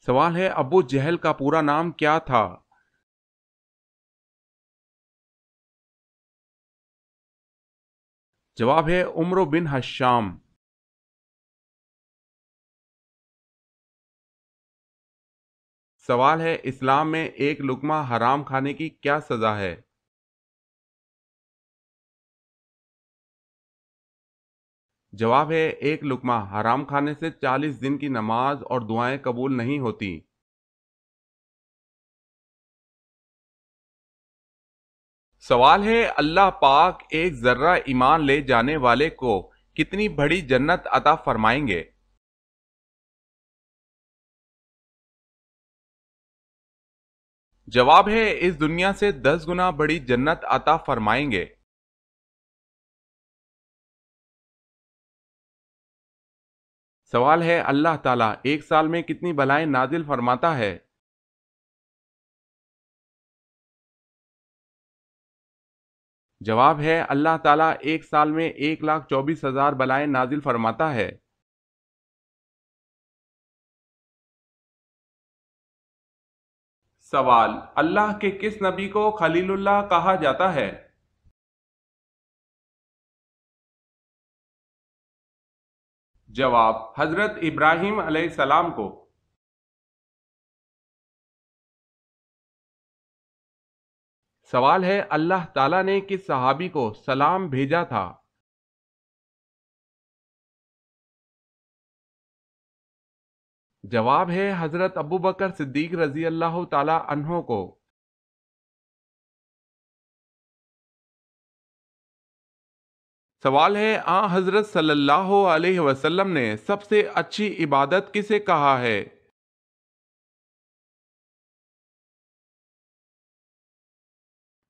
سوال ہے ابو جہل کا پورا نام کیا تھا؟ جواب ہے عمرو بن ہشام۔ سوال ہے اسلام میں ایک لقمہ حرام کھانے کی کیا سزا ہے؟ جواب ہے ایک لقمہ حرام کھانے سے 40 دن کی نماز اور دعائیں قبول نہیں ہوتی۔ سوال ہے اللہ پاک ایک ذرہ ایمان لے جانے والے کو کتنی بڑی جنت عطا فرمائیں گے؟ جواب ہے اس دنیا سے 10 گنا بڑی جنت عطا فرمائیں گے۔ سوال ہے اللہ تعالیٰ ایک سال میں کتنی بلائیں نازل فرماتا ہے؟ جواب ہے اللہ تعالیٰ ایک سال میں 1,24,000 بلائیں نازل فرماتا ہے۔ سوال اللہ کے کس نبی کو خلیل اللہ کہا جاتا ہے؟ جواب حضرت ابراہیم علیہ السلام کو۔ سوال ہے اللہ تعالیٰ نے کس صحابی کو سلام بھیجا تھا؟ جواب ہے حضرت ابوبکر صدیق رضی اللہ تعالی عنہ کو۔ سوال ہے حضرت صلی اللہ علیہ وسلم نے سب سے اچھی عبادت کسے کہا ہے؟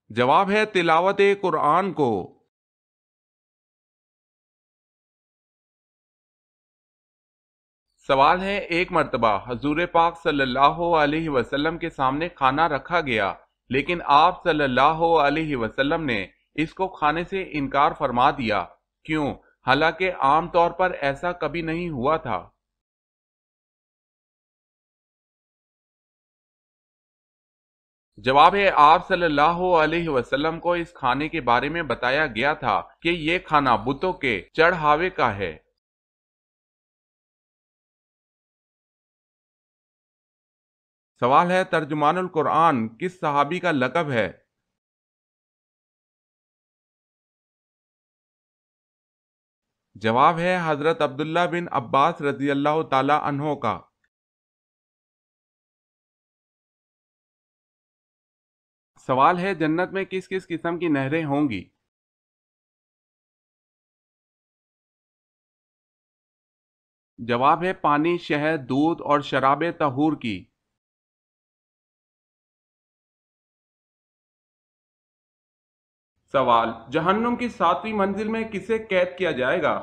جواب ہے تلاوت قرآن کو۔ سوال ہے ایک مرتبہ حضور پاک صلی اللہ علیہ وسلم کے سامنے کھانا رکھا گیا لیکن آپ صلی اللہ علیہ وسلم نے اس کو کھانے سے انکار فرما دیا، کیوں؟ حالانکہ عام طور پر ایسا کبھی نہیں ہوا تھا۔ جواب ہے آپ صلی اللہ علیہ وسلم کو اس کھانے کے بارے میں بتایا گیا تھا کہ یہ کھانا بتوں کے چڑھاوے کا ہے۔ سوال ہے ترجمان القرآن کس صحابی کا لقب ہے؟ جواب ہے حضرت عبداللہ بن عباس رضی اللہ تعالی عنہ کا۔ سوال ہے جنت میں کس کس قسم کی نہریں ہوں گی؟ جواب ہے پانی، شہد، دودھ اور شراب طہور کی۔ سوال جہنم کی 7ویں منزل میں کسے قید کیا جائے گا؟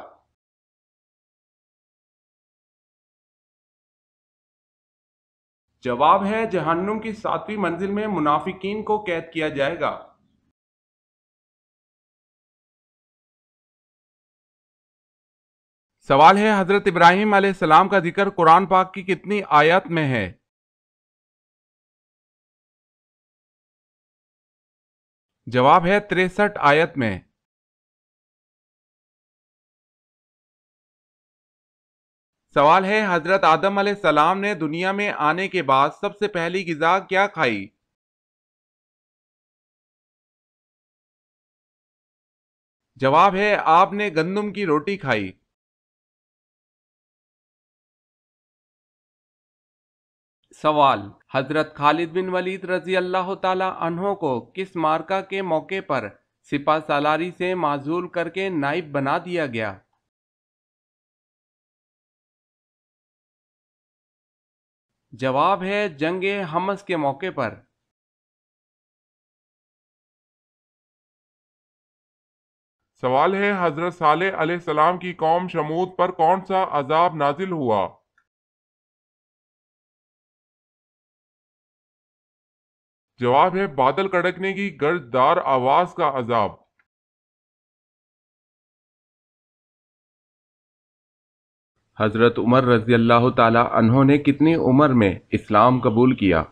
جواب ہے جہنم کی 7ویں منزل میں منافقین کو قید کیا جائے گا۔ سوال ہے حضرت ابراہیم علیہ السلام کا ذکر قرآن پاک کی کتنی آیات میں ہے؟ جواب ہے 63 آیت میں۔ سوال ہے حضرت آدم علیہ السلام نے دنیا میں آنے کے بعد سب سے پہلی غذا کیا کھائی؟ جواب ہے آپ نے گندم کی روٹی کھائی۔ سوال حضرت خالد بن ولید رضی اللہ تعالی عنہ کو کس معرکہ کے موقع پر سپہ سالاری سے معزول کر کے نائب بنا دیا گیا؟ جواب ہے جنگ حمص کے موقع پر۔ سوال ہے حضرت صالح علیہ السلام کی قوم شمود پر کون سا عذاب نازل ہوا؟ جواب ہے بادل کڑکنے کی گرجدار آواز کا عذاب۔ حضرت عمر رضی اللہ تعالی عنہ نے کتنی عمر میں اسلام قبول کیا؟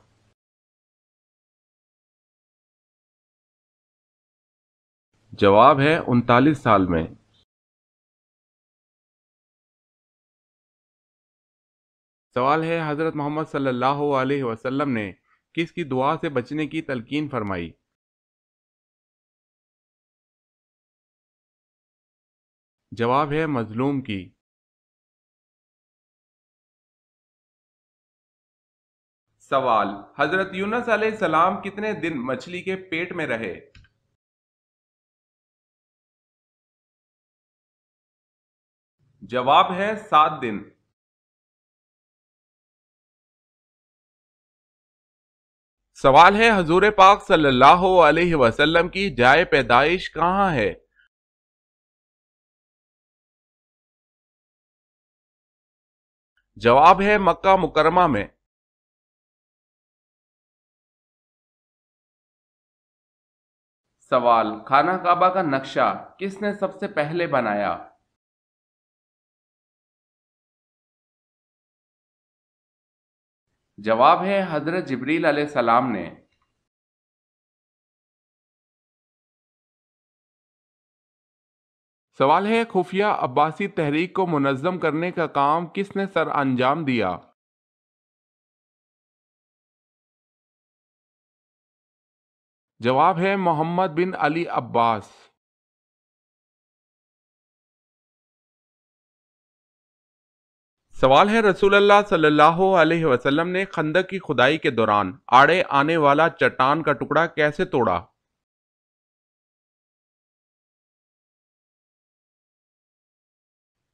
جواب ہے 39 سال میں۔ سوال ہے حضرت محمد صلی اللہ علیہ وسلم نے کس کی دعا سے بچنے کی تلقین فرمائی؟ جواب ہے مظلوم کی۔ سوال، حضرت یونس علیہ السلام کتنے دن مچھلی کے پیٹ میں رہے؟ جواب ہے 7 دن۔ سوال ہے حضور پاک صلی اللہ علیہ وسلم کی جائے پیدائش کہاں ہے؟ جواب ہے مکہ مکرمہ میں۔ سوال، خانہ کعبہ کا نقشہ کس نے سب سے پہلے بنایا؟ جواب ہے حضرت جبریل علیہ السلام نے۔ سوال ہے خفیہ عباسی تحریک کو منظم کرنے کا کام کس نے سر انجام دیا؟ جواب ہے محمد بن علی عباس۔ سوال ہے رسول اللہ صلی اللہ علیہ وسلم نے خندق کی کھدائی کے دوران آڑے آنے والا چٹان کا ٹکڑا کیسے توڑا؟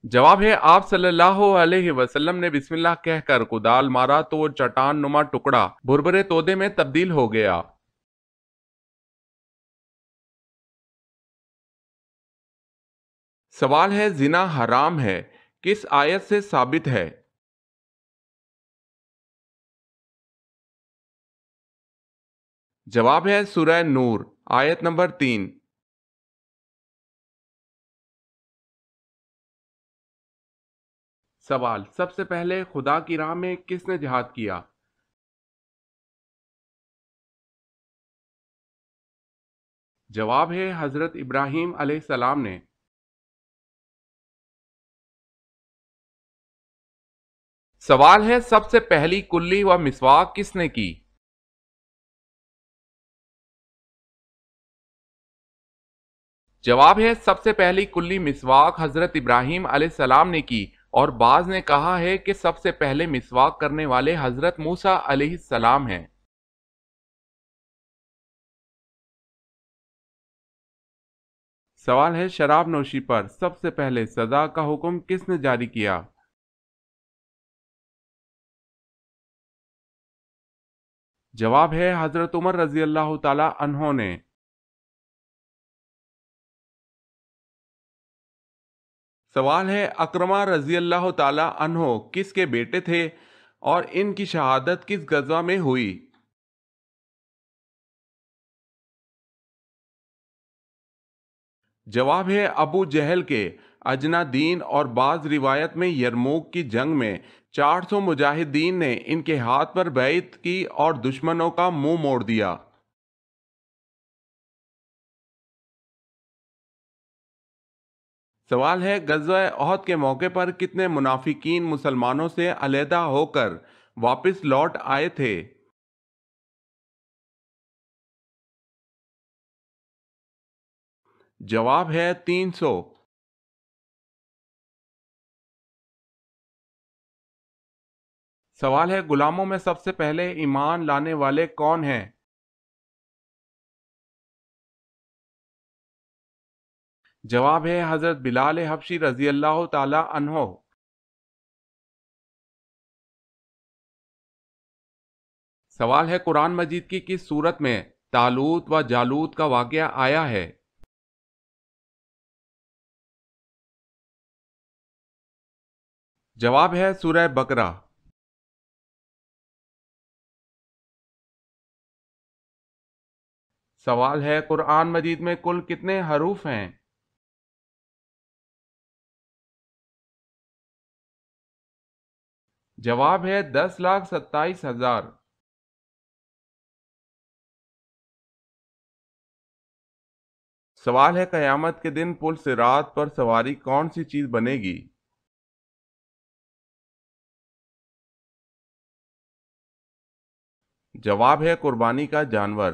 جواب ہے آپ صلی اللہ علیہ وسلم نے بسم اللہ کہہ کر کدال مارا تو وہ چٹان نما ٹکڑا بھربھرے تودے میں تبدیل ہو گیا۔ سوال ہے زنا حرام ہے کس آیت سے ثابت ہے؟ جواب ہے سورہ نور آیت نمبر 3۔ سوال، سب سے پہلے خدا کی راہ میں کس نے جہاد کیا؟ جواب ہے حضرت ابراہیم علیہ السلام نے۔ سوال ہے سب سے پہلی کلی و مسواک کس نے کی؟ جواب ہے سب سے پہلی کلی مسواک حضرت ابراہیم علیہ السلام نے کی، اور بعض نے کہا ہے کہ سب سے پہلے مسواک کرنے والے حضرت موسیٰ علیہ السلام ہیں۔ سوال ہے شراب نوشی پر سب سے پہلے سزا کا حکم کس نے جاری کیا؟ جواب ہے حضرت عمر رضی اللہ تعالی عنہ نے۔ سوال ہے اکرمہ رضی اللہ تعالی عنہ کس کے بیٹے تھے اور ان کی شہادت کس غزوہ میں ہوئی؟ جواب ہے ابو جہل کے اجنا دین، اور بعض روایت میں یرموک کی جنگ میں 400 مجاہدین نے ان کے ہاتھ پر بیعت کی اور دشمنوں کا منہ موڑ دیا۔ سوال ہے غزوہ احد کے موقع پر کتنے منافقین مسلمانوں سے علیحدہ ہو کر واپس لوٹ آئے تھے؟ جواب ہے 300۔ سوال ہے غلاموں میں سب سے پہلے ایمان لانے والے کون ہیں؟ جواب ہے حضرت بلال حبشی رضی اللہ تعالی عنہ۔ سوال ہے قرآن مجید کی کس سورت میں طالوت و جالوت کا واقعہ آیا ہے؟ جواب ہے سورہ بقرہ۔ سوال ہے قرآن مجید میں کل کتنے حروف ہیں؟ جواب ہے 10,27,000۔ سوال ہے قیامت کے دن پل صراط پر سواری کون سی چیز بنے گی؟ جواب ہے قربانی کا جانور۔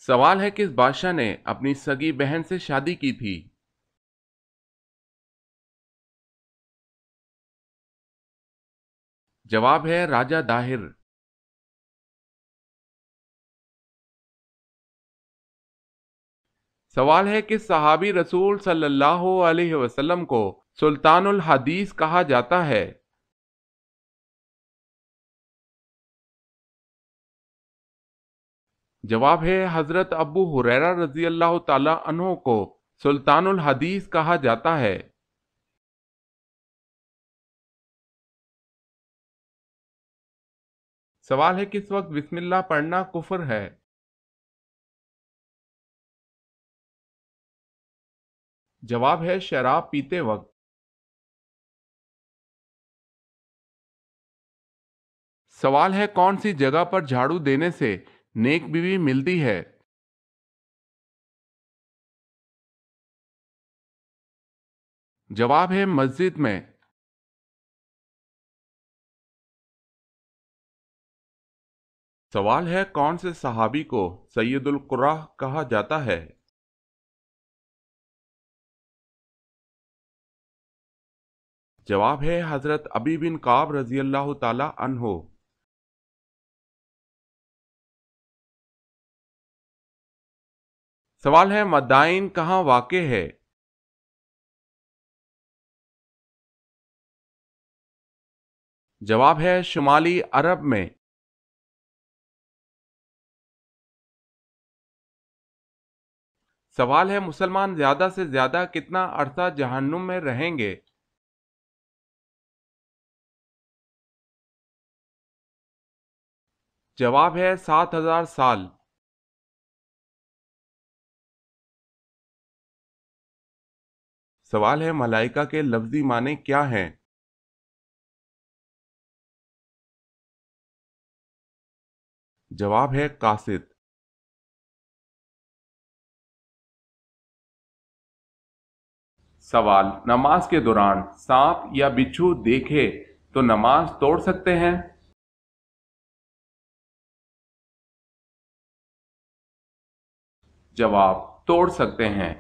سوال ہے کس بادشاہ نے اپنی سگی بہن سے شادی کی تھی؟ جواب ہے راجہ داہر۔ سوال ہے کس صحابی رسول صلی اللہ علیہ وسلم کو سلطان الحدیث کہا جاتا ہے؟ جواب ہے حضرت ابو ہریرہ رضی اللہ تعالی عنہ کو سلطان الحدیث کہا جاتا ہے۔ سوال ہے کس وقت بسم اللہ پڑھنا کفر ہے؟ جواب ہے شراب پیتے وقت۔ سوال ہے کون سی جگہ پر جھاڑو دینے سے نیک بیوی ملتی ہے؟ جواب ہے مسجد میں۔ سوال ہے کون سے صحابی کو سید القراء کہا جاتا ہے؟ جواب ہے حضرت ابی بن کعب رضی اللہ تعالی عنہ۔ سوال ہے مدائن کہاں واقع ہے؟ جواب ہے شمالی عرب میں۔ سوال ہے مسلمان زیادہ سے زیادہ کتنا عرصہ جہنم میں رہیں گے؟ جواب ہے 7,000 سال۔ سوال ہے ملائکہ کے لفظی معنی کیا ہیں؟ جواب ہے قاصد۔ سوال نماز کے دوران سانپ یا بچھو دیکھے تو نماز توڑ سکتے ہیں؟ جواب توڑ سکتے ہیں۔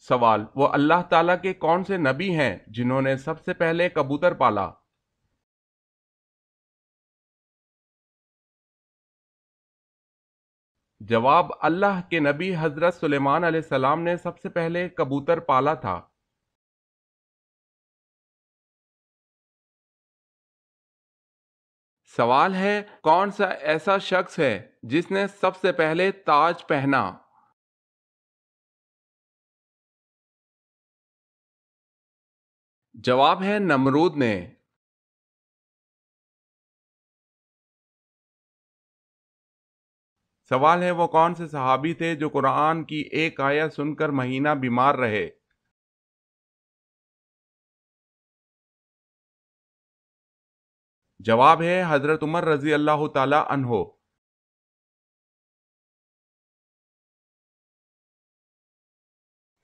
سوال وہ اللہ تعالیٰ کے کون سے نبی ہیں جنہوں نے سب سے پہلے کبوتر پالا؟ جواب اللہ کے نبی حضرت سلیمان علیہ السلام نے سب سے پہلے کبوتر پالا تھا۔ سوال ہے کون سا ایسا شخص ہے جس نے سب سے پہلے تاج پہنا؟ جواب ہے نمرود نے۔ سوال ہے وہ کون سے صحابی تھے جو قرآن کی ایک آیت سن کر مہینہ بیمار رہے؟ جواب ہے حضرت عمر رضی اللہ تعالی عنہ۔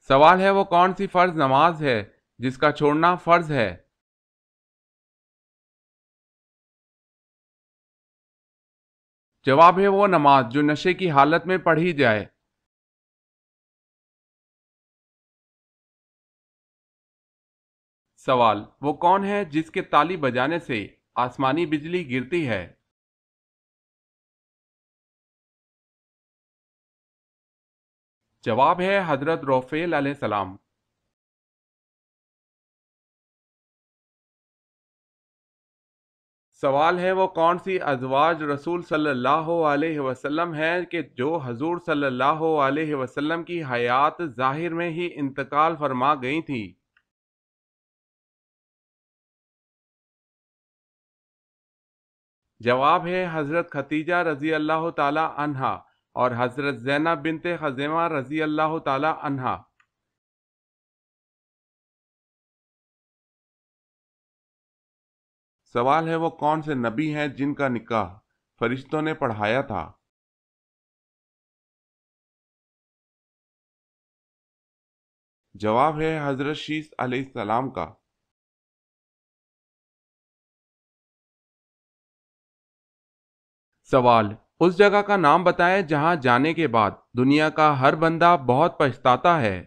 سوال ہے وہ کون سی فرض نماز ہے جس کا چھوڑنا فرض ہے؟ جواب ہے وہ نماز جو نشے کی حالت میں پڑھی جائے۔ سوال وہ کون ہے جس کے تالی بجانے سے آسمانی بجلی گرتی ہے؟ جواب ہے حضرت روفیل علیہ السلام۔ سوال ہے وہ کون سی ازواج رسول صلی اللہ علیہ وسلم ہے کہ جو حضور صلی اللہ علیہ وسلم کی حیات ظاہر میں ہی انتقال فرما گئی تھی؟ جواب ہے حضرت خدیجہ رضی اللہ تعالی عنہا اور حضرت زینب بنت خزیمہ رضی اللہ تعالی عنہا۔ سوال ہے وہ کون سے نبی ہیں جن کا نکاح فرشتوں نے پڑھایا تھا؟ جواب ہے حضرت شیس علیہ السلام کا۔ سوال، اس جگہ کا نام بتائیں جہاں جانے کے بعد دنیا کا ہر بندہ بہت پچھتاتا ہے۔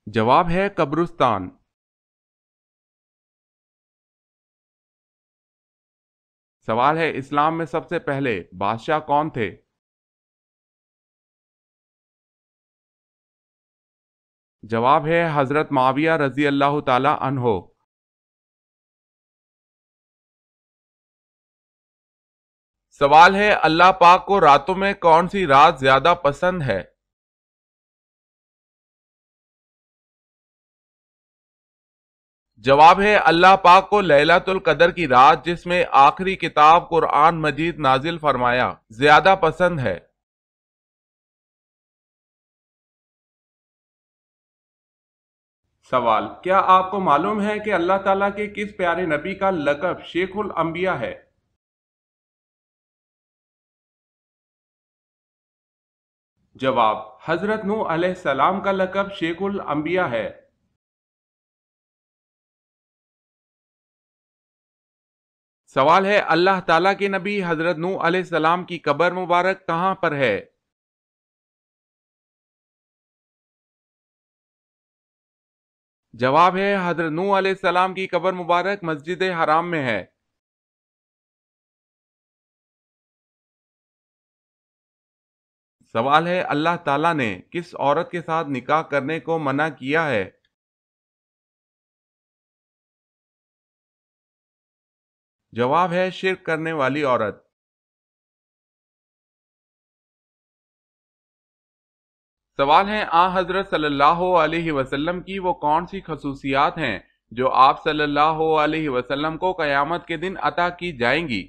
جواب ہے قبرستان۔ سوال ہے اسلام میں سب سے پہلے بادشاہ کون تھے؟ جواب ہے حضرت معاویہ رضی اللہ تعالی عنہ۔ سوال ہے اللہ پاک کو راتوں میں کون سی رات زیادہ پسند ہے؟ جواب ہے اللہ پاک کو لیلۃ القدر کی رات جس میں آخری کتاب قرآن مجید نازل فرمایا زیادہ پسند ہے۔ سوال، کیا آپ کو معلوم ہے کہ اللہ تعالیٰ کے کس پیارے نبی کا لقب شیخ الانبیاء ہے؟ جواب، حضرت نوح علیہ السلام کا لقب شیخ الانبیاء ہے۔ سوال ہے اللہ تعالیٰ کے نبی حضرت نوح علیہ السلام کی قبر مبارک کہاں پر ہے؟ جواب ہے حضرت نوح علیہ السلام کی قبر مبارک مسجد حرام میں ہے۔ سوال ہے اللہ تعالیٰ نے کس عورت کے ساتھ نکاح کرنے کو منع کیا ہے؟ جواب ہے شرک کرنے والی عورت۔ سوال ہے حضرت صلی اللہ علیہ وسلم کی وہ کون سی خصوصیات ہیں جو آپ صلی اللہ علیہ وسلم کو قیامت کے دن عطا کی جائیں گی؟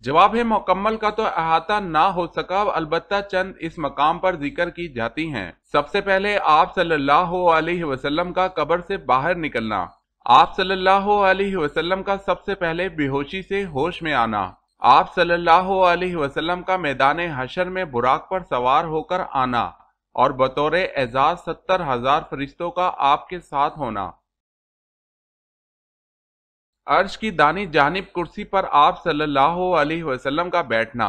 جواب ہے مکمل کا تو احاطہ نہ ہو سکا، البتہ چند اس مقام پر ذکر کی جاتی ہیں۔ سب سے پہلے آپ صلی اللہ علیہ وسلم کا قبر سے باہر نکلنا، آپ صلی اللہ علیہ وسلم کا سب سے پہلے بے ہوشی سے ہوش میں آنا، آپ صلی اللہ علیہ وسلم کا میدان حشر میں براق پر سوار ہو کر آنا، اور بطور اعزاز 70,000 فرشتوں کا آپ کے ساتھ ہونا، عرش کی دانی جانب کرسی پر آپ صلی اللہ علیہ وسلم کا بیٹھنا،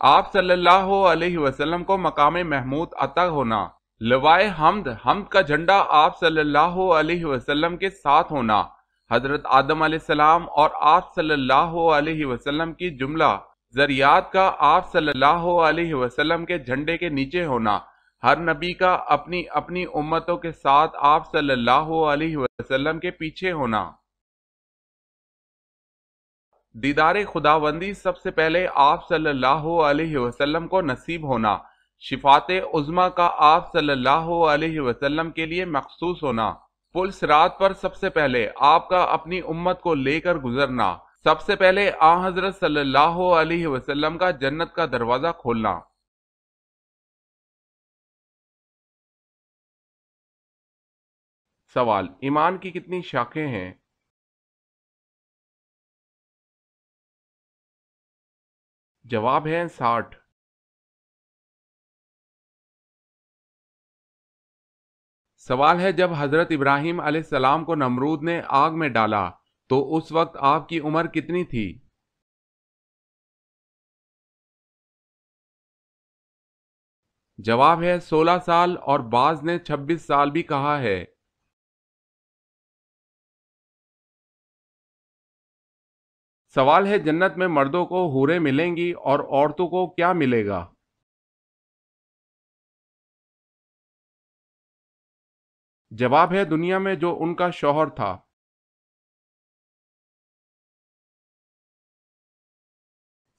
آپ صلی اللہ علیہ وسلم کو مقام محمود عطا ہونا، لوائے حمد، حمد کا جھنڈا آپ صلی اللہ علیہ وسلم کے ساتھ ہونا، حضرت آدم علیہ السلام اور آپ صلی اللہ علیہ وسلم کی جملہ ذریات کا آپ صلی اللہ علیہ وسلم کے جھنڈے کے نیچے ہونا، ہر نبی کا اپنی اپنی امتوں کے ساتھ آپ صلی اللہ علیہ وسلم کے پیچھے ہونا، دیدار خداوندی سب سے پہلے آپ صلی اللہ علیہ وسلم کو نصیب ہونا، شفاعت عظمی کا آپ صلی اللہ علیہ وسلم کے لیے مخصوص ہونا، پل صراط پر سب سے پہلے آپ کا اپنی امت کو لے کر گزرنا، سب سے پہلے حضرت صلی اللہ علیہ وسلم کا جنت کا دروازہ کھولنا۔ سوال، ایمان کی کتنی شاخیں ہیں؟ جواب ہے 60۔ سوال ہے جب حضرت ابراہیم علیہ السلام کو نمرود نے آگ میں ڈالا تو اس وقت آپ کی عمر کتنی تھی؟ جواب ہے 16 سال، اور بعض نے 26 سال بھی کہا ہے۔ سوال ہے جنت میں مردوں کو حوریں ملیں گی اور عورتوں کو کیا ملے گا؟ جواب ہے دنیا میں جو ان کا شوہر تھا۔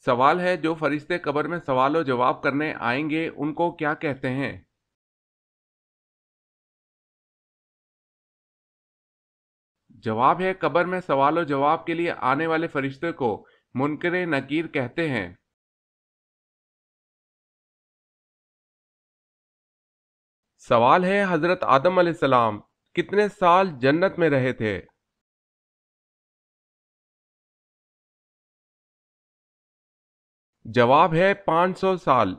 سوال ہے جو فرشتے قبر میں سوال و جواب کرنے آئیں گے ان کو کیا کہتے ہیں؟ جواب ہے قبر میں سوال و جواب کے لیے آنے والے فرشتے کو منکر نکیر کہتے ہیں۔ سوال ہے حضرت آدم علیہ السلام کتنے سال جنت میں رہے تھے؟ جواب ہے 500 سال۔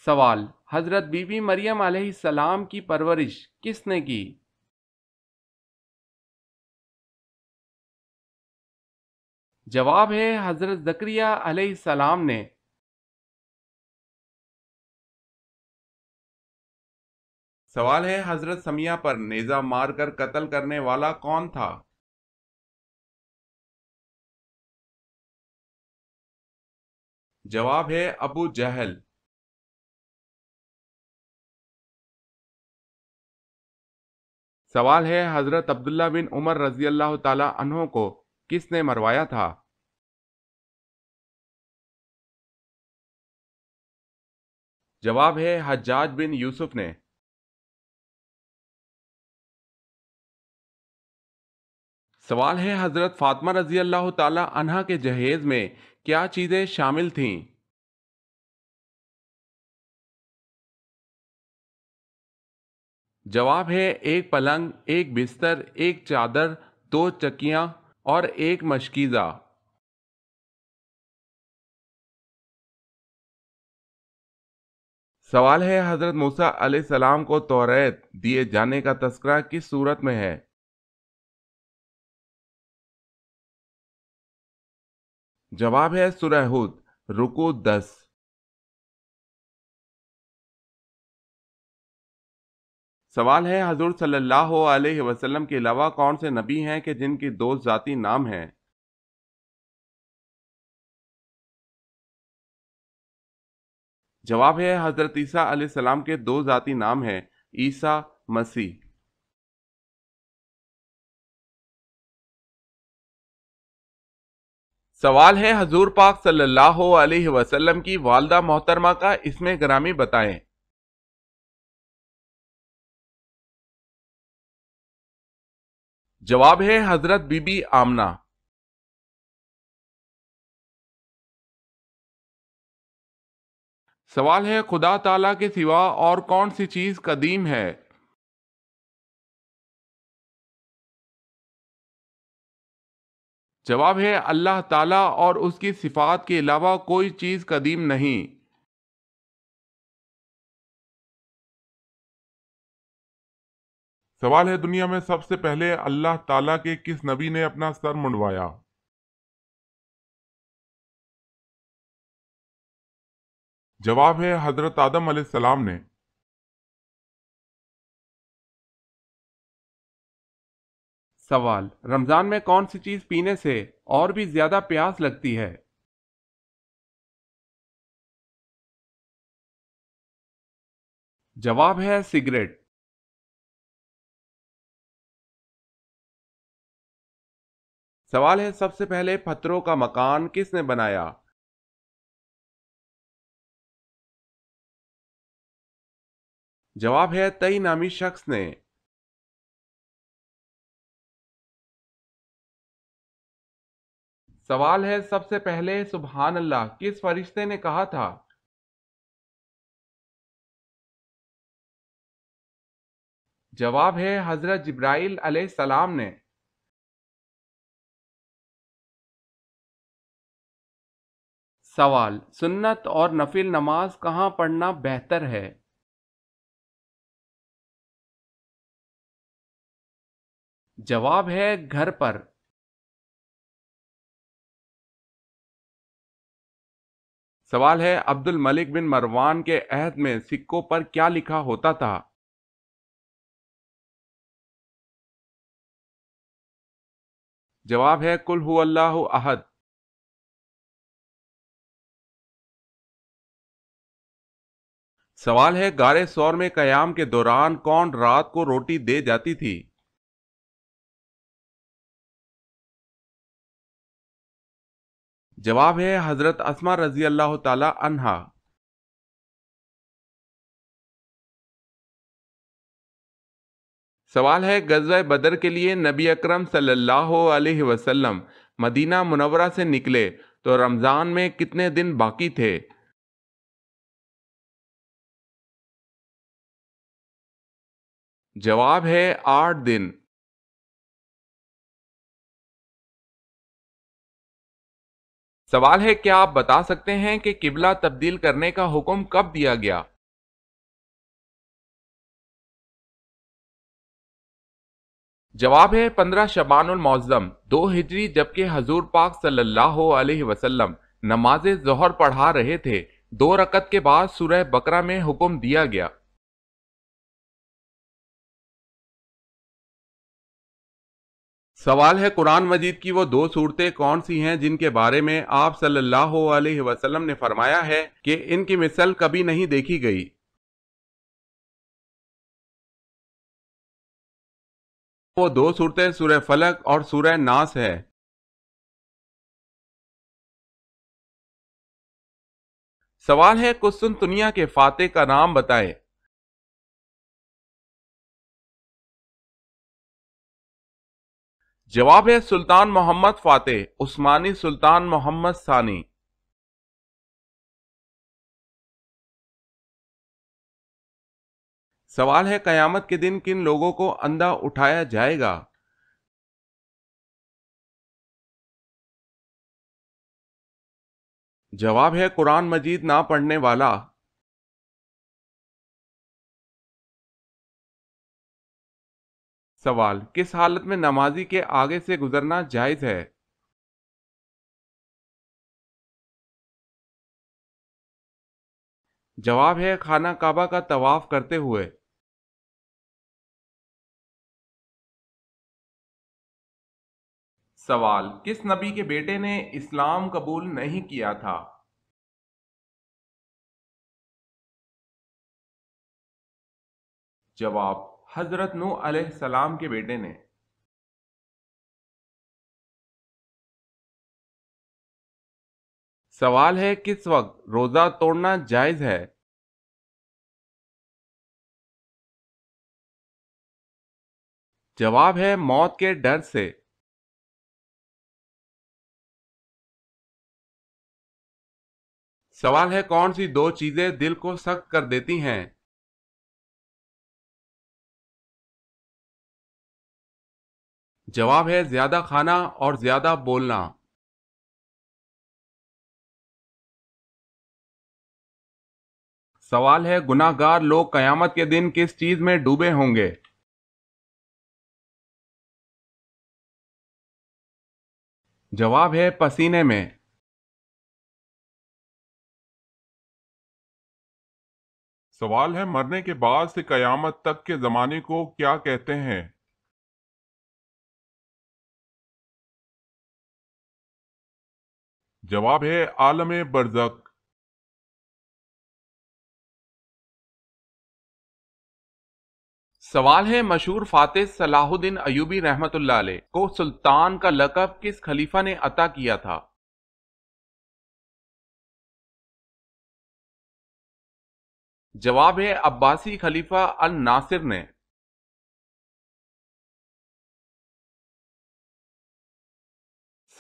سوال حضرت بی بی مریم علیہ السلام کی پرورش کس نے کی؟ جواب ہے حضرت زکریا علیہ السلام نے۔ سوال ہے حضرت سمیہ پر نیزہ مار کر قتل کرنے والا کون تھا؟ جواب ہے ابو جہل۔ سوال ہے حضرت عبداللہ بن عمر رضی اللہ تعالی عنہ کو کس نے مروایا تھا؟ جواب ہے حجاج بن یوسف نے۔ سوال ہے حضرت فاطمہ رضی اللہ تعالی عنہا کے جہیز میں کیا چیزیں شامل تھیں؟ جواب ہے ایک پلنگ، ایک بستر، ایک چادر، 2 چکیاں اور ایک مشکیزہ۔ سوال ہے حضرت موسیٰ علیہ السلام کو توریت دیے جانے کا تذکرہ کس صورت میں ہے؟ جواب ہے سورہ ہود، رکوع 10۔ سوال ہے حضور صلی اللہ علیہ وسلم کے علاوہ کون سے نبی ہیں کہ جن کی 2 ذاتی نام ہیں؟ جواب ہے حضرت عیسیٰ علیہ السلام کے 2 ذاتی نام ہیں، عیسیٰ، مسیح۔ سوال ہے حضور پاک صلی اللہ علیہ وسلم کی والدہ محترمہ کا اسم گرامی بتائیں۔ جواب ہے حضرت بی بی آمنہ۔ سوال ہے خدا تعالیٰ کے سوا اور کون سی چیز قدیم ہے؟ جواب ہے اللہ تعالیٰ اور اس کی صفات کے علاوہ کوئی چیز قدیم نہیں۔ سوال ہے دنیا میں سب سے پہلے اللہ تعالیٰ کے کس نبی نے اپنا سر منڈوایا؟ جواب ہے حضرت آدم علیہ السلام نے۔ سوال رمضان میں کون سی چیز پینے سے اور بھی زیادہ پیاس لگتی ہے؟ جواب ہے سگریٹ۔ سوال ہے سب سے پہلے پتھروں کا مکان کس نے بنایا؟ جواب ہے تئی نامی شخص نے۔ سوال ہے سب سے پہلے سبحان اللہ کس فرشتے نے کہا تھا؟ جواب ہے حضرت جبرائیل علیہ السلام نے۔ سوال سنت اور نفل نماز کہاں پڑھنا بہتر ہے؟ جواب ہے گھر پر۔ سوال ہے عبد الملک بن مروان کے عہد میں سکوں پر کیا لکھا ہوتا تھا؟ جواب ہے قل هو اللہ احد۔ سوال ہے غار ثور میں قیام کے دوران کون رات کو روٹی دے جاتی تھی؟ جواب ہے حضرت اسماء رضی اللہ تعالی عنہا۔ سوال ہے، غزوہ بدر کے لیے نبی اکرم صلی اللہ علیہ وسلم مدینہ منورہ سے نکلے تو رمضان میں کتنے دن باقی تھے؟ جواب ہے 8 دن۔ سوال ہے، کیا آپ بتا سکتے ہیں کہ قبلہ تبدیل کرنے کا حکم کب دیا گیا؟ جواب ہے 15 شعبان المعظم 2 ہجری، جبکہ حضور پاک صلی اللہ علیہ وسلم نماز ظہر پڑھا رہے تھے، 2 رکعت کے بعد سورہ بقرہ میں حکم دیا گیا۔ سوال ہے، قرآن مجید کی وہ 2 صورتیں کون سی ہیں جن کے بارے میں آپ صلی اللہ علیہ وسلم نے فرمایا ہے کہ ان کی مثل کبھی نہیں دیکھی گئی؟ وہ 2 صورتیں سورہ فلق اور سورہ ناس ہے۔ سوال ہے، قسطنطنیہ کے فاتح کا نام بتائے۔ جواب ہے سلطان محمد فاتح، عثمانی سلطان محمد ثانی۔ سوال ہے، قیامت کے دن کن لوگوں کو اندھا اٹھایا جائے گا؟ جواب ہے قرآن مجید نہ پڑھنے والا۔ سوال، کس حالت میں نمازی کے آگے سے گزرنا جائز ہے؟ جواب ہے خانہ کعبہ کا طواف کرتے ہوئے۔ سوال، کس نبی کے بیٹے نے اسلام قبول نہیں کیا تھا؟ جواب، حضرت نوح علیہ السلام کے بیٹے نے۔ سوال ہے، کس وقت روزہ توڑنا جائز ہے؟ جواب ہے موت کے ڈر سے۔ سوال ہے، کون سی 2 چیزیں دل کو سخت کر دیتی ہیں؟ جواب ہے زیادہ کھانا اور زیادہ بولنا۔ سوال ہے، گناہ گار لوگ قیامت کے دن کس چیز میں ڈوبے ہوں گے؟ جواب ہے پسینے میں۔ سوال ہے، مرنے کے بعد سے قیامت تک کے زمانے کو کیا کہتے ہیں؟ جواب ہے عالم برزخ۔ سوال ہے، مشہور فاتح صلاح الدین ایوبی رحمت اللہ علیہ کو سلطان کا لقب کس خلیفہ نے عطا کیا تھا؟ جواب ہے عباسی خلیفہ الناصر نے۔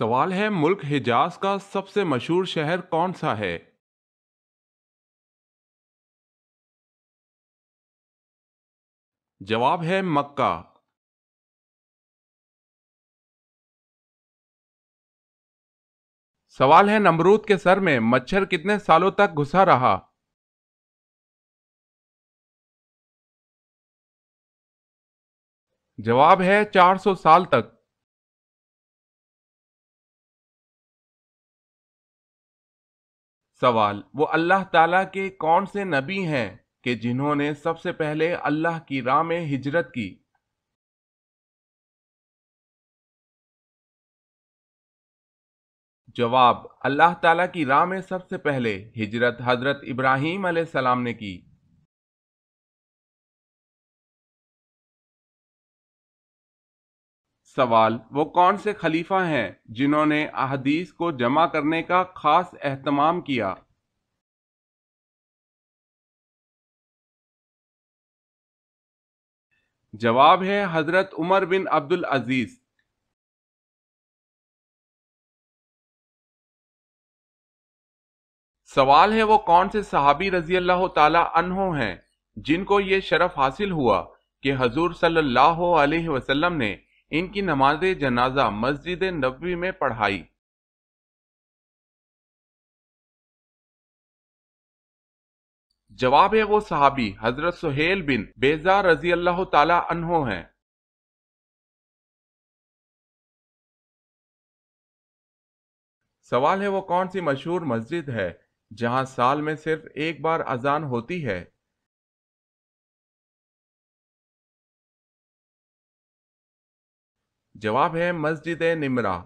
سوال ہے، ملک حجاز کا سب سے مشہور شہر کون سا ہے؟ جواب ہے مکہ۔ سوال ہے، نمرود کے سر میں مچھر کتنے سالوں تک گھسا رہا؟ جواب ہے 400 سال تک۔ سوال، وہ اللہ تعالیٰ کے کون سے نبی ہیں کہ جنہوں نے سب سے پہلے اللہ کی راہ میں ہجرت کی؟ جواب، اللہ تعالیٰ کی راہ میں سب سے پہلے ہجرت حضرت ابراہیم علیہ السلام نے کی۔ سوال، وہ کون سے خلیفہ ہیں جنہوں نے احادیث کو جمع کرنے کا خاص اہتمام کیا؟ جواب ہے حضرت عمر بن عبد العزیز۔ سوال ہے وہ کون سے صحابی رضی اللہ تعالی عنہ ہیں جن کو یہ شرف حاصل ہوا کہ حضور صلی اللہ علیہ وسلم نے ان کی نماز جنازہ مسجد نبوی میں پڑھائی؟ جواب ہے وہ صحابی حضرت سہیل بن بیضا رضی اللہ تعالی عنہ ہیں۔ سوال ہے وہ کون سی مشہور مسجد ہے جہاں سال میں صرف ایک بار اذان ہوتی ہے؟ جواب ہے مسجد نمرہ۔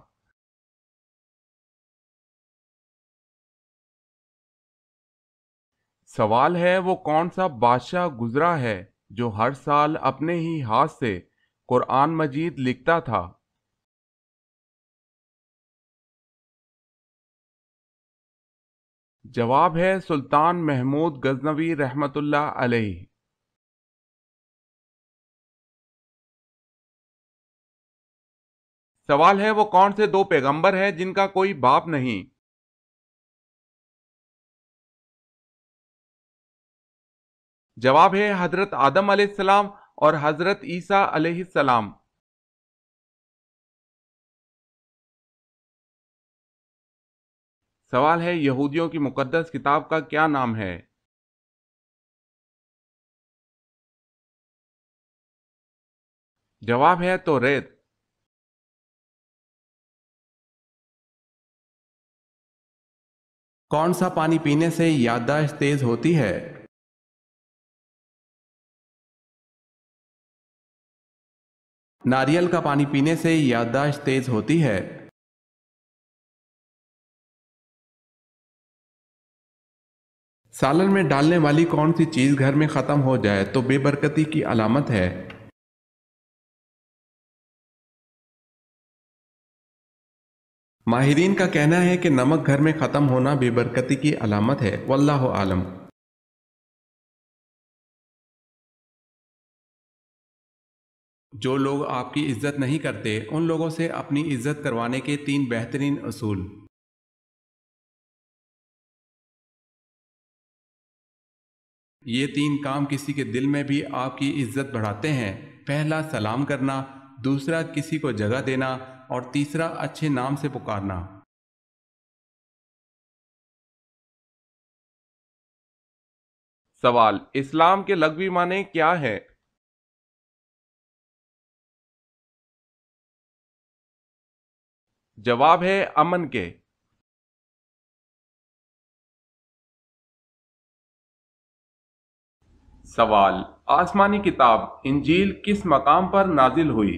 سوال ہے وہ کون سا بادشاہ گزرا ہے جو ہر سال اپنے ہی ہاتھ سے قرآن مجید لکھتا تھا؟ جواب ہے سلطان محمود غزنوی رحمت اللہ علیہ۔ سوال ہے وہ کون سے دو پیغمبر ہیں جن کا کوئی باپ نہیں؟ جواب ہے حضرت آدم علیہ السلام اور حضرت عیسیٰ علیہ السلام۔ سوال ہے یہودیوں کی مقدس کتاب کا کیا نام ہے؟ جواب ہے توریت۔ کون سا پانی پینے سے یادداشت تیز ہوتی ہے؟ ناریل کا پانی پینے سے یادداشت تیز ہوتی ہے۔ سالن میں ڈالنے والی کون سی چیز گھر میں ختم ہو جائے تو بے برکتی کی علامت ہے؟ ماہرین کا کہنا ہے کہ نمک گھر میں ختم ہونا بے برکتی کی علامت ہے، واللہ عالم۔ جو لوگ آپ کی عزت نہیں کرتے ان لوگوں سے اپنی عزت کروانے کے 3 بہترین اصول۔ یہ 3 کام کسی کے دل میں بھی آپ کی عزت بڑھاتے ہیں۔ پہلا سلام کرنا، دوسرا کسی کو جگہ دینا، اور تیسرا اچھے نام سے پکارنا۔ سوال، اسلام کے لغوی معنی کیا ہے؟ جواب ہے امن کے۔ سوال، آسمانی کتاب انجیل کس مقام پر نازل ہوئی؟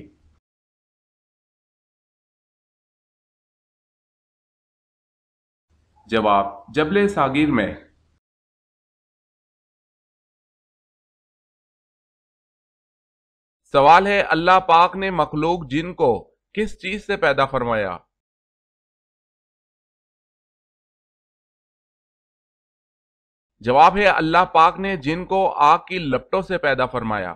جواب جبل ساغر میں۔ سوال ہے اللہ پاک نے مخلوق جن کو کس چیز سے پیدا فرمایا؟ جواب ہے اللہ پاک نے جن کو آگ کی لپٹوں سے پیدا فرمایا۔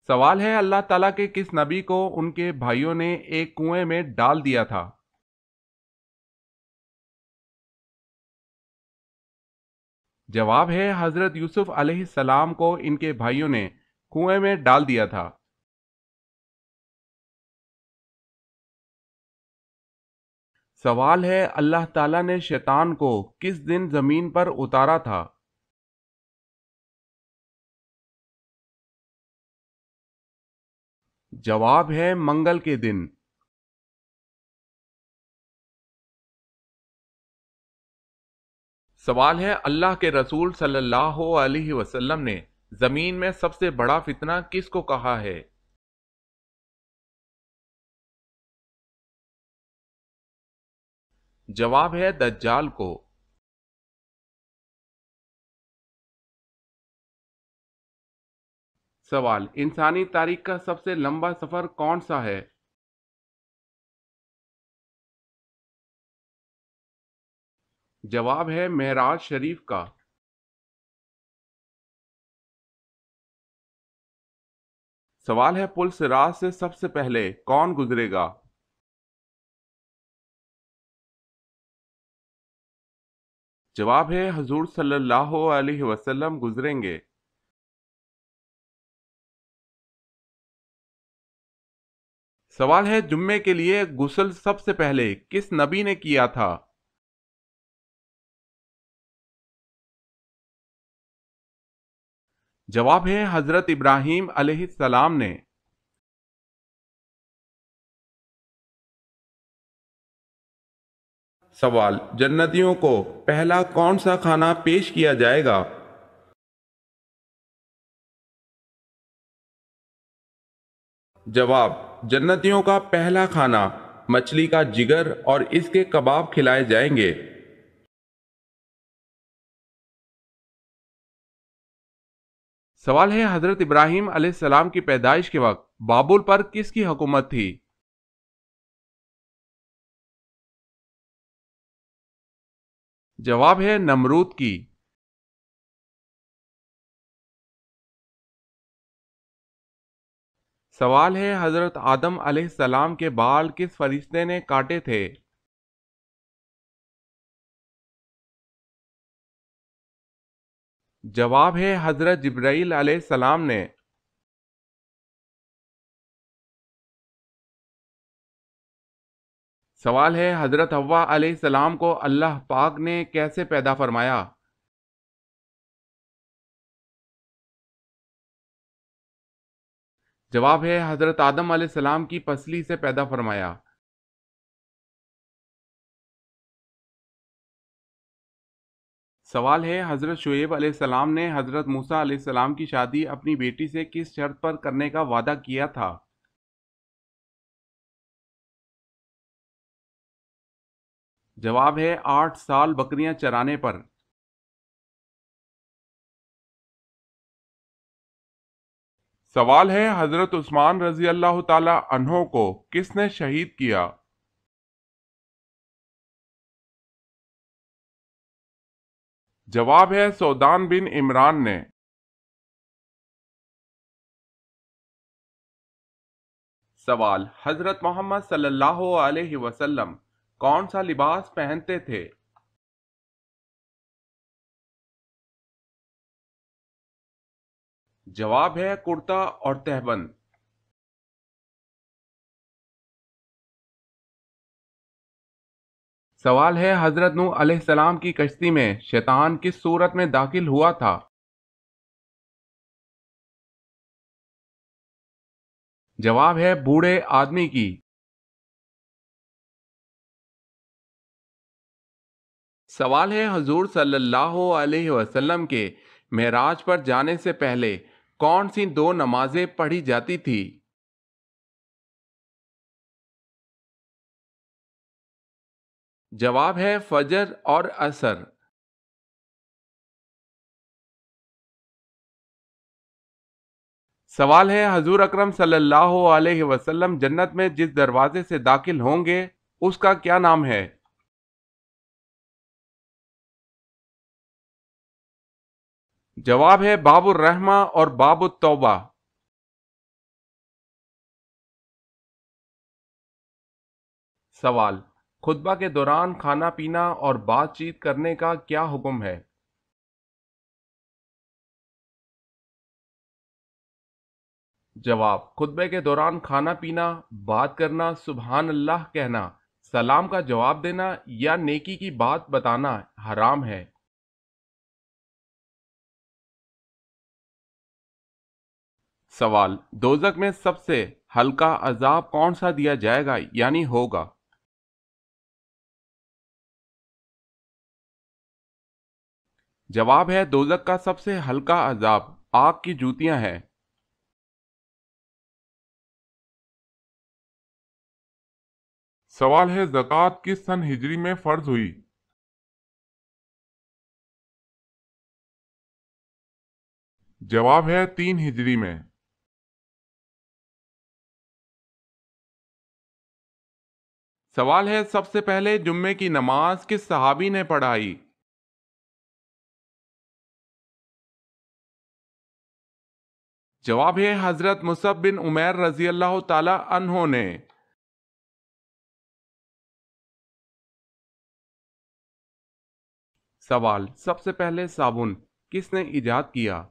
سوال ہے اللہ تعالیٰ کے کس نبی کو ان کے بھائیوں نے ایک کنویں میں ڈال دیا تھا؟ جواب ہے حضرت یوسف علیہ السلام کو ان کے بھائیوں نے کنویں میں ڈال دیا تھا۔ سوال ہے اللہ تعالیٰ نے شیطان کو کس دن زمین پر اتارا تھا؟ جواب ہے منگل کے دن۔ سوال ہے اللہ کے رسول صلی اللہ علیہ وسلم نے زمین میں سب سے بڑا فتنہ کس کو کہا ہے؟ جواب ہے دجال کو۔ سوال، انسانی تاریخ کا سب سے لمبا سفر کون سا ہے؟ جواب ہے معراج شریف کا۔ سوال ہے پل صراط سے سب سے پہلے کون گزرے گا؟ جواب ہے حضور صلی اللہ علیہ وسلم گزریں گے۔ سوال ہے جمعے کے لیے غسل سب سے پہلے کس نبی نے کیا تھا؟ جواب ہے حضرت ابراہیم علیہ السلام نے۔ سوال جنتیوں کو پہلا کون سا کھانا پیش کیا جائے گا؟ جواب جنتیوں کا پہلا کھانا مچھلی کا جگر اور اس کے کباب کھلائے جائیں گے۔ سوال ہے حضرت ابراہیم علیہ السلام کی پیدائش کے وقت بابل پر کس کی حکومت تھی؟ جواب ہے نمرود کی۔ سوال ہے حضرت آدم علیہ السلام کے بال کس فرشتے نے کاٹے تھے؟ جواب ہے حضرت جبرائیل علیہ السلام نے۔ سوال ہے حضرت حوا علیہ السلام کو اللہ پاک نے کیسے پیدا فرمایا؟ جواب ہے حضرت آدم علیہ السلام کی پسلی سے پیدا فرمایا۔ سوال ہے حضرت شعیب علیہ السلام نے حضرت موسیٰ علیہ السلام کی شادی اپنی بیٹی سے کس شرط پر کرنے کا وعدہ کیا تھا؟ جواب ہے 8 سال بکریاں چرانے پر۔ سوال ہے حضرت عثمان رضی اللہ تعالی عنہ کو کس نے شہید کیا؟ جواب ہے سودان بن عمران نے۔ سوال حضرت محمد صلی اللہ علیہ وسلم کون سا لباس پہنتے تھے؟ جواب ہے کرتا اور تہبند۔ سوال ہے حضرت نوح علیہ السلام کی کشتی میں شیطان کس صورت میں داخل ہوا تھا؟ جواب ہے بوڑھے آدمی کی۔ سوال ہے حضور صلی اللہ علیہ وسلم کے معراج پر جانے سے پہلے کون سی 2 نمازیں پڑھی جاتی تھی؟ جواب ہے فجر اور عصر۔ سوال ہے حضور اکرم صلی اللہ علیہ وسلم جنت میں جس دروازے سے داخل ہوں گے اس کا کیا نام ہے؟ جواب ہے باب الرحمہ اور باب التوبہ۔ سوال خطبہ کے دوران کھانا پینا اور بات چیت کرنے کا کیا حکم ہے؟ جواب خطبے کے دوران کھانا پینا، بات کرنا، سبحان اللہ کہنا، سلام کا جواب دینا یا نیکی کی بات بتانا حرام ہے۔ سوال دوزخ میں سب سے ہلکا عذاب کون سا دیا جائے گا یعنی ہوگا؟ جواب ہے دوزخ کا سب سے ہلکا عذاب آگ کی جوتیاں ہیں۔ سوال ہے زکوٰۃ کس سن ہجری میں فرض ہوئی؟ جواب ہے 3 ہجری میں۔ سوال ہے سب سے پہلے جمعے کی نماز کس صحابی نے پڑھائی؟ جواب ہے حضرت مصعب بن عمیر رضی اللہ تعالی عنہ نے۔ سوال، سب سے پہلے صابن کس نے ایجاد کیا؟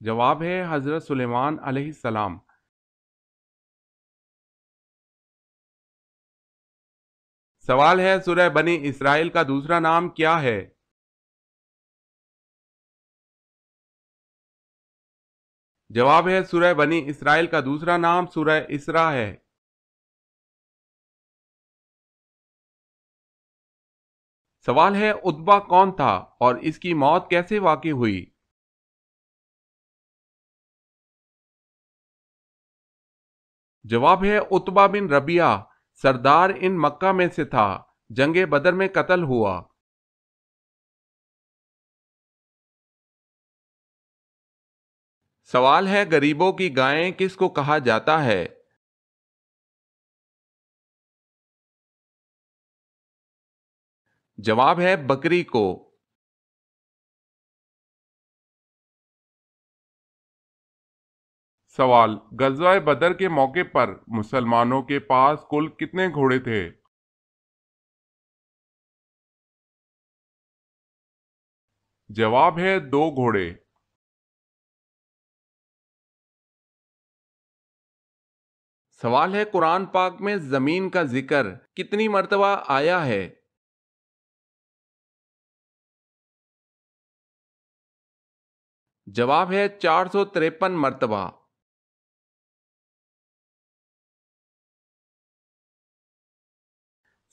جواب ہے حضرت سلیمان علیہ السلام۔ سوال ہے سورہ بنی اسرائیل کا دوسرا نام کیا ہے؟ جواب ہے سورہ بنی اسرائیل کا دوسرا نام سورہ اسراء ہے۔ سوال ہے عتبہ کون تھا اور اس کی موت کیسے واقع ہوئی؟ جواب ہے عتبہ بن ربیعہ سردار ان مکہ میں سے تھا، جنگ بدر میں قتل ہوا۔ سوال ہے غریبوں کی گائیں کس کو کہا جاتا ہے؟ جواب ہے بکری کو۔ سوال، غزوہ بدر کے موقع پر مسلمانوں کے پاس کل کتنے گھوڑے تھے؟ جواب ہے 2 گھوڑے۔ سوال ہے قرآن پاک میں زمین کا ذکر کتنی مرتبہ آیا ہے؟ جواب ہے 453 مرتبہ۔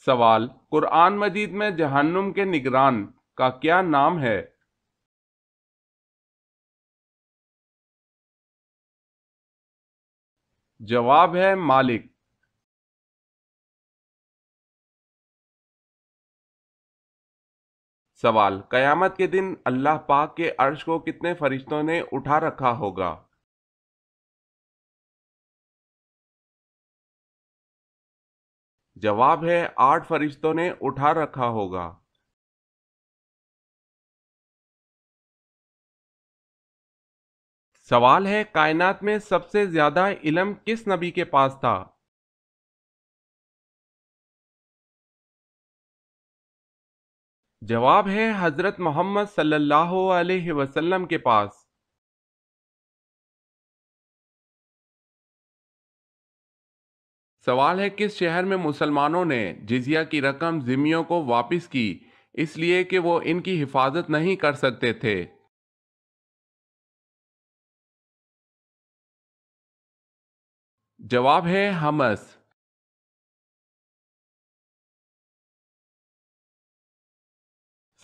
سوال، قرآن مجید میں جہنم کے نگران کا کیا نام ہے؟ جواب ہے مالک۔ سوال، قیامت کے دن اللہ پاک کے عرش کو کتنے فرشتوں نے اٹھا رکھا ہوگا؟ جواب ہے 8 فرشتوں نے اٹھا رکھا ہوگا۔ سوال ہے کائنات میں سب سے زیادہ علم کس نبی کے پاس تھا؟ جواب ہے حضرت محمد صلی اللہ علیہ وسلم کے پاس۔ سوال ہے کس شہر میں مسلمانوں نے جزیہ کی رقم ذمیوں کو واپس کی اس لیے کہ وہ ان کی حفاظت نہیں کر سکتے تھے؟ جواب ہے حمص۔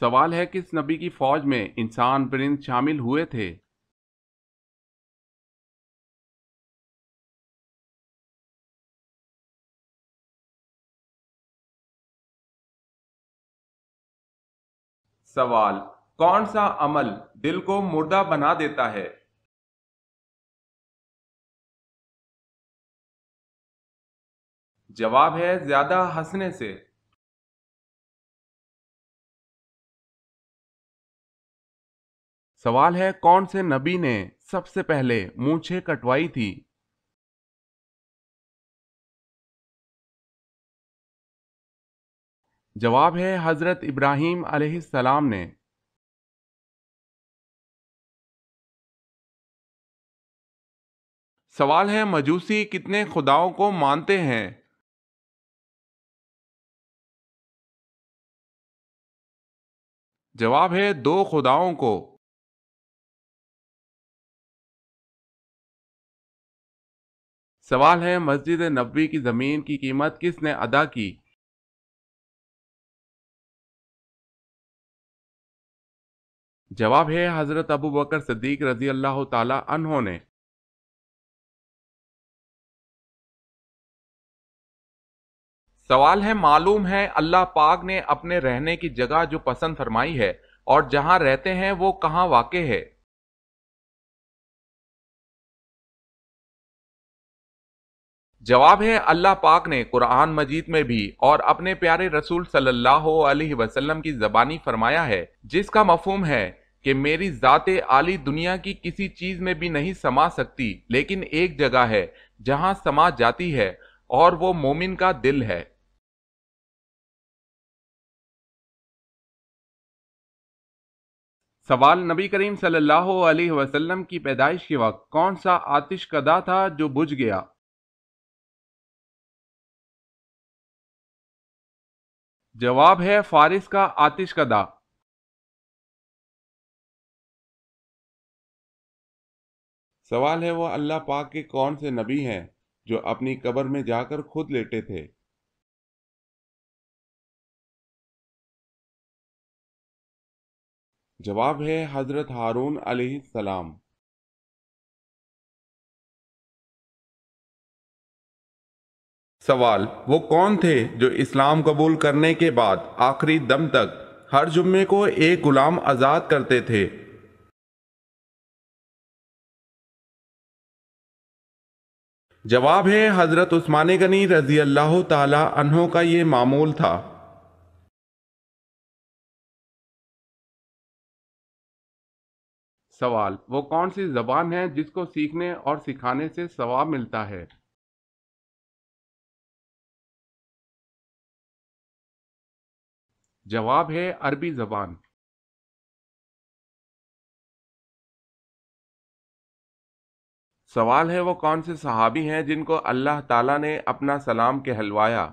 سوال ہے کس نبی کی فوج میں انسان پرند شامل ہوئے تھے؟ سوال، کون سا عمل دل کو مردہ بنا دیتا ہے؟ جواب ہے زیادہ ہنسنے سے۔ سوال ہے کون سے نبی نے سب سے پہلے مونچھیں کٹوائی تھی؟ جواب ہے حضرت ابراہیم علیہ السلام نے۔ سوال ہے مجوسی کتنے خداؤں کو مانتے ہیں؟ جواب ہے 2 خداؤں کو۔ سوال ہے مسجد نبوی کی زمین کی قیمت کس نے ادا کی؟ جواب ہے حضرت ابو بکر صدیق رضی اللہ تعالی عنہ نے۔ سوال ہے معلوم ہے اللہ پاک نے اپنے رہنے کی جگہ جو پسند فرمائی ہے اور جہاں رہتے ہیں وہ کہاں واقع ہے؟ جواب ہے، اللہ پاک نے قرآن مجید میں بھی اور اپنے پیارے رسول صلی اللہ علیہ وسلم کی زبانی فرمایا ہے، جس کا مفہوم ہے کہ میری ذات عالی دنیا کی کسی چیز میں بھی نہیں سما سکتی، لیکن ایک جگہ ہے جہاں سما جاتی ہے، اور وہ مومن کا دل ہے۔ سوال، نبی کریم صلی اللہ علیہ وسلم کی پیدائش کے وقت کون سا آتش کدا تھا جو بجھ گیا؟ جواب ہے فارس کا آتش کدا۔ سوال ہے، وہ اللہ پاک کے کون سے نبی ہیں جو اپنی قبر میں جا کر خود لیٹے تھے؟ جواب ہے حضرت ہارون علیہ السلام۔ سوال، وہ کون تھے جو اسلام قبول کرنے کے بعد آخری دم تک ہر جمعے کو ایک غلام آزاد کرتے تھے؟ جواب ہے حضرت عثمان غنی رضی اللہ تعالی عنہ کا یہ معمول تھا۔ سوال، وہ کون سی زبان ہے جس کو سیکھنے اور سکھانے سے ثواب ملتا ہے؟ جواب ہے عربی زبان۔ سوال ہے، وہ کون سے صحابی ہیں جن کو اللہ تعالیٰ نے اپنا سلام کہلوایا؟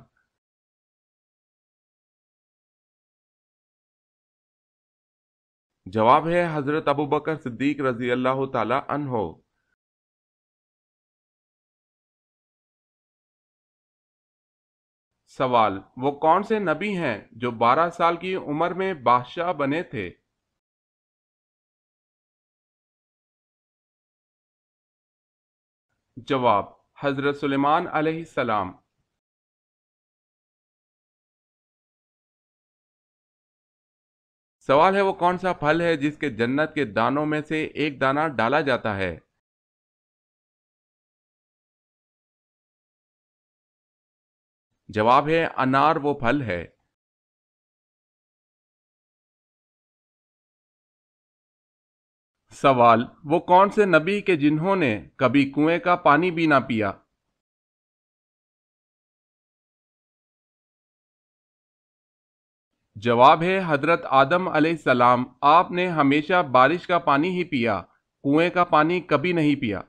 جواب ہے حضرت ابوبکر صدیق رضی اللہ تعالی عنہ۔ سوال، وہ کون سے نبی ہیں جو 12 سال کی عمر میں بادشاہ بنے تھے؟ جواب، حضرت سلیمان علیہ السلام۔ سوال ہے، وہ کون سا پھل ہے جس کے جنت کے دانوں میں سے ایک دانہ ڈالا جاتا ہے؟ جواب ہے انار وہ پھل ہے۔ سوال، وہ کون سے نبی کے جنہوں نے کبھی کنویں کا پانی بھی نہ پیا؟ جواب ہے حضرت آدم علیہ السلام، آپ نے ہمیشہ بارش کا پانی ہی پیا، کنویں کا پانی کبھی نہیں پیا۔